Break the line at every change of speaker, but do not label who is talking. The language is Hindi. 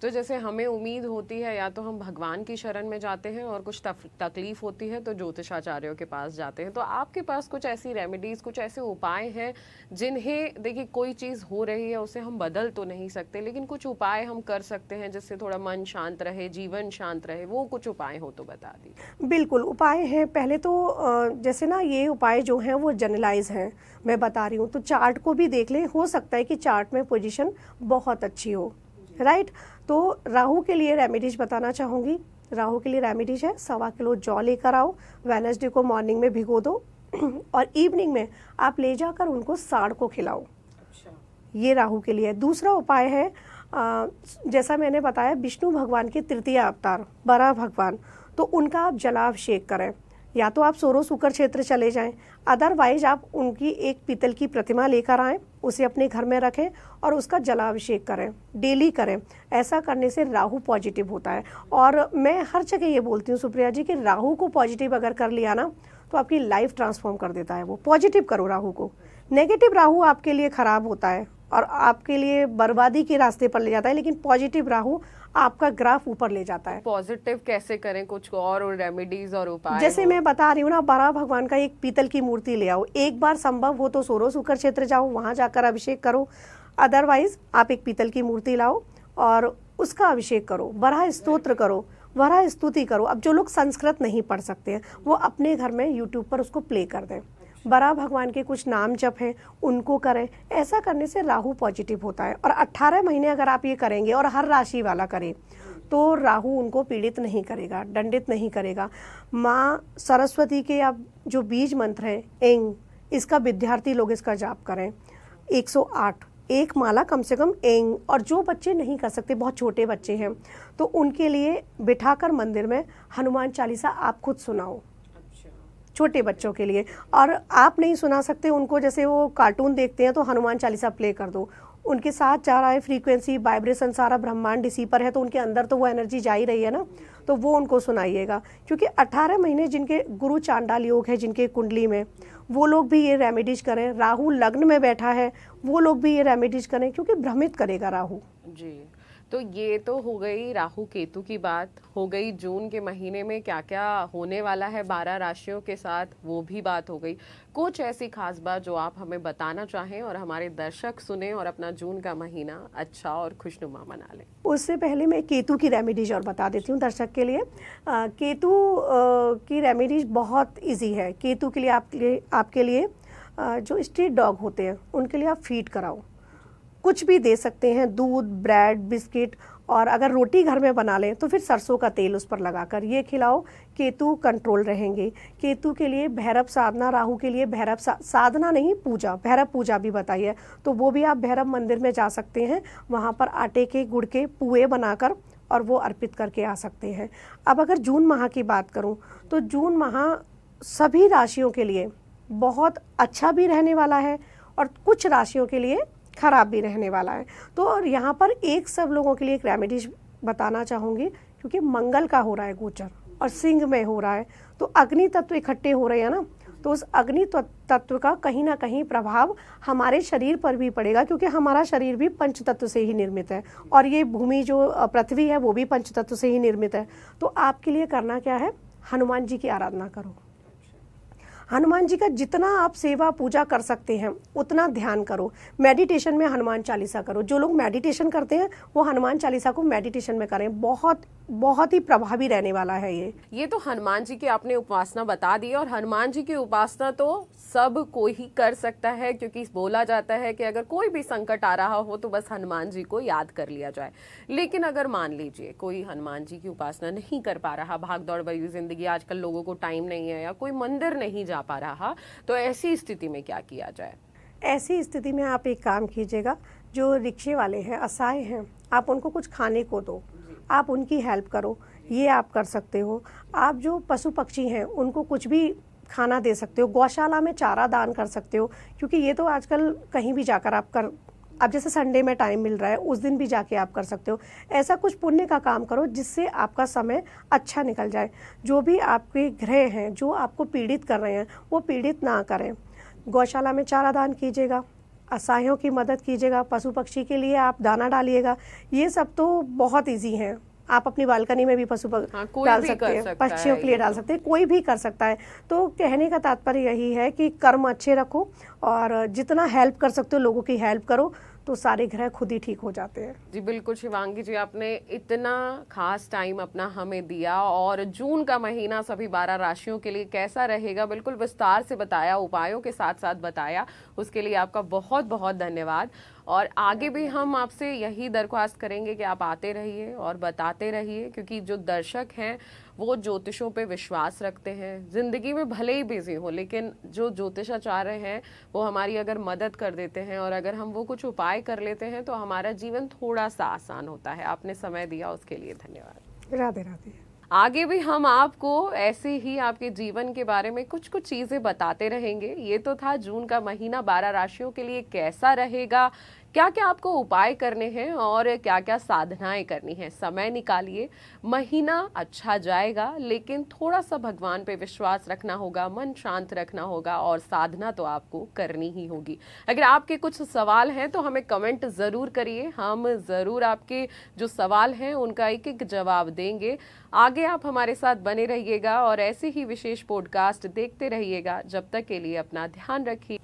तो जैसे हमें उम्मीद होती है या तो हम भगवान की शरण में जाते हैं और कुछ तकलीफ होती है तो ज्योतिषाचार्यों के पास जाते हैं। तो आपके पास कुछ ऐसी रेमेडीज, कुछ ऐसे उपाय हैं जिन्हें, देखिए कोई चीज़ हो रही है उसे हम बदल तो नहीं सकते, लेकिन कुछ उपाय हम कर सकते हैं जिससे थोड़ा मन शांत रहे, जीवन शांत रहे, वो कुछ उपाय हो तो बता दीजिए।
बिल्कुल, उपाय हैं। पहले तो जैसे ना ये उपाय जो हैं वो जनरलाइज हैं, मैं बता रही हूँ। तो चार्ट को भी देख लें, हो सकता है कि चार्ट में पोजीशन बहुत अच्छी हो, राइट। तो राहु के लिए रेमेडीज बताना चाहूँगी। राहु के लिए रेमेडीज है, 1.25 किलो जौ लेकर आओ, वेडनेसडे को मॉर्निंग में भिगो दो और इवनिंग में आप ले जाकर उनको साढ़ को खिलाओ।
अच्छा।
ये राहु के लिए। दूसरा उपाय है, जैसा मैंने बताया, विष्णु भगवान के तृतीय अवतार बराह भगवान, तो उनका आप जलाभिषेक करें। या तो आप सोरो सुकर क्षेत्र चले जाएं, अदरवाइज आप उनकी एक पीतल की प्रतिमा लेकर आएं, उसे अपने घर में रखें और उसका जलाभिषेक करें, डेली करें। ऐसा करने से राहु पॉजिटिव होता है। और मैं हर जगह ये बोलती हूँ सुप्रिया जी कि राहु को पॉजिटिव अगर कर लिया ना तो आपकी लाइफ ट्रांसफॉर्म कर देता है। वो पॉजिटिव करो राहु को। नेगेटिव राहु आपके लिए खराब होता है और आपके लिए बर्बादी के रास्ते पर ले जाता है, लेकिन पॉजिटिव राहु आपका ग्राफ ऊपर ले जाता है।
पॉजिटिव कैसे करें, कुछ और रेमेडीज और उपाय?
जैसे मैं बता रही हूँ ना, बराह भगवान का एक पीतल की मूर्ति ले आओ। एक बार संभव हो तो सोरो सुकर क्षेत्र जाओ, वहां जाकर अभिषेक करो। अदरवाइज आप एक पीतल की मूर्ति लाओ और उसका अभिषेक करो, बराह स्तोत्र करो, बराह स्तुति करो। अब जो लोग संस्कृत नहीं पढ़ सकते हैं वो अपने घर में यूट्यूब पर उसको प्ले कर दें। बराह भगवान के कुछ नाम जप हैं उनको करें। ऐसा करने से राहु पॉजिटिव होता है। और 18 महीने अगर आप ये करेंगे और हर राशि वाला करें तो राहु उनको पीड़ित नहीं करेगा, दंडित नहीं करेगा। माँ सरस्वती के आप जो बीज मंत्र हैं एंग, इसका विद्यार्थी लोग इसका जाप करें 108, एक माला कम से कम एंग। और जो बच्चे नहीं कर सकते, बहुत छोटे बच्चे हैं, तो उनके लिए बिठाकर मंदिर में हनुमान चालीसा आप खुद सुनाओ, छोटे बच्चों के लिए। और आप नहीं सुना सकते उनको, जैसे वो कार्टून देखते हैं तो हनुमान चालीसा प्ले कर दो, उनके साथ जा रहा है फ्रीक्वेंसी, वाइब्रेशन, सारा ब्रह्मांड इसी पर है, तो उनके अंदर तो वो एनर्जी जा ही रही है ना, तो वो उनको सुनाइएगा। क्योंकि 18 महीने जिनके गुरु चांडाल योग है, जिनके कुंडली में, वो लोग भी ये रेमेडीज करें। राहु लग्न में बैठा है, वो लोग भी ये रेमेडीज करें, क्योंकि भ्रमित करेगा राहु
जी। तो ये तो हो गई राहु केतु की बात, हो गई जून के महीने में क्या क्या होने वाला है 12 राशियों के साथ, वो भी बात हो गई। कुछ ऐसी खास बात जो आप हमें बताना चाहें और हमारे दर्शक सुने और अपना जून का महीना अच्छा और खुशनुमा मना लें।
उससे पहले मैं केतु की रेमेडीज और बता देती हूँ दर्शक के लिए। केतु की रेमेडीज बहुत इजी है। केतु के लिए आपके लिए जो स्ट्रीट डॉग होते हैं उनके लिए आप फीड कराओ, कुछ भी दे सकते हैं, दूध, ब्रेड, बिस्किट। और अगर रोटी घर में बना लें तो फिर सरसों का तेल उस पर लगाकर ये खिलाओ, केतु कंट्रोल रहेंगे। केतु के लिए भैरव साधना, राहु के लिए भैरव साधना नहीं, पूजा, भैरव पूजा भी बताइए, तो वो भी आप भैरव मंदिर में जा सकते हैं, वहाँ पर आटे के गुड़ के पुए बनाकर और वो अर्पित करके आ सकते हैं। अब अगर जून माह की बात करूँ तो जून माह सभी राशियों के लिए बहुत अच्छा भी रहने वाला है और कुछ राशियों के लिए खराब भी रहने वाला है। तो और यहाँ पर एक सब लोगों के लिए एक रेमेडीज बताना चाहूँगी, क्योंकि मंगल का हो रहा है गोचर और सिंह में हो रहा है, तो अग्नि तत्व इकट्ठे हो रहे हैं ना, तो उस अग्नि तत्व का कहीं ना कहीं प्रभाव हमारे शरीर पर भी पड़ेगा, क्योंकि हमारा शरीर भी पंच तत्व से ही निर्मित है और ये भूमि जो पृथ्वी है वो भी पंच तत्व से ही निर्मित है। तो आपके लिए करना क्या है, हनुमान जी की आराधना करो। हनुमान जी का जितना आप सेवा पूजा कर सकते हैं उतना ध्यान करो। मेडिटेशन में हनुमान चालीसा करो। जो लोग मेडिटेशन करते हैं वो हनुमान चालीसा को मेडिटेशन में करें, बहुत बहुत ही प्रभावी रहने वाला है ये
तो हनुमान जी की आपने उपासना बता दी, और हनुमान जी की उपासना तो सब कोई ही कर सकता है, क्योंकि बोला जाता है कि अगर कोई भी संकट आ रहा हो तो बस हनुमान जी को याद कर लिया जाए। लेकिन अगर मान लीजिए कोई हनुमान जी की उपासना नहीं कर पा रहा, भाग दौड़ भरी जिंदगी, आजकल लोगों को टाइम नहीं है या कोई मंदिर नहीं जा पा रहा, तो ऐसी स्थिति में क्या किया जाए?
ऐसी स्थिति में आप एक काम कीजिएगा, जो रिक्शे वाले हैं, असहाय हैं, आप उनको कुछ खाने को दो, आप उनकी हेल्प करो, ये आप कर सकते हो। आप जो पशु पक्षी हैं उनको कुछ भी खाना दे सकते हो, गौशाला में चारा दान कर सकते हो, क्योंकि ये तो आजकल कहीं भी जाकर आप अब जैसे संडे में टाइम मिल रहा है उस दिन भी जाके आप कर सकते हो। ऐसा कुछ पुण्य का काम करो जिससे आपका समय अच्छा निकल जाए। जो भी आपके ग्रह हैं जो आपको पीड़ित कर रहे हैं वो पीड़ित ना करें। गौशाला में चारा दान कीजिएगा, असहायों की मदद कीजिएगा, पशु पक्षी के लिए आप दाना डालिएगा। ये सब तो बहुत इजी है। आप अपनी बालकनी में भी
कोई
डाल
भी
सकते
कर
हैं,
सकता
पक्षियों
है
के लिए
ये
डाल
तो।
सकते हैं, कोई भी कर सकता है। तो कहने का तात्पर्य यही है कि कर्म अच्छे रखो और जितना हेल्प कर सकते हो लोगों की हेल्प करो, तो सारे ग्रह खुद ही ठीक हो जाते हैं।
जी बिल्कुल शिवांगी जी, आपने इतना खास टाइम अपना हमें दिया और जून का महीना सभी 12 राशियों के लिए कैसा रहेगा बिल्कुल विस्तार से बताया, उपायों के साथ साथ बताया, उसके लिए आपका बहुत बहुत धन्यवाद। और आगे भी हम आपसे यही दरख्वास्त करेंगे कि आप आते रहिए और बताते रहिए, क्योंकि जो दर्शक हैं वो ज्योतिषों पे विश्वास रखते हैं, जिंदगी में भले ही बिजी हो लेकिन जो ज्योतिषाचार्य हैं वो हमारी अगर मदद कर देते हैं और अगर हम वो कुछ उपाय कर लेते हैं तो हमारा जीवन थोड़ा सा आसान होता है। आपने समय दिया उसके लिए धन्यवाद।
राधे राधे।
आगे भी हम आपको ऐसे ही आपके जीवन के बारे में कुछ कुछ चीजें बताते रहेंगे। ये तो था जून का महीना 12 राशियों के लिए कैसा रहेगा, क्या क्या आपको उपाय करने हैं और क्या क्या साधनाएं करनी है। समय निकालिए, महीना अच्छा जाएगा लेकिन थोड़ा सा भगवान पे विश्वास रखना होगा, मन शांत रखना होगा और साधना तो आपको करनी ही होगी। अगर आपके कुछ सवाल हैं तो हमें कमेंट जरूर करिए, हम जरूर आपके जो सवाल हैं उनका एक एक जवाब देंगे। आगे आप हमारे साथ बने रहिएगा और ऐसे ही विशेष पॉडकास्ट देखते रहिएगा। जब तक के लिए अपना ध्यान रखिए।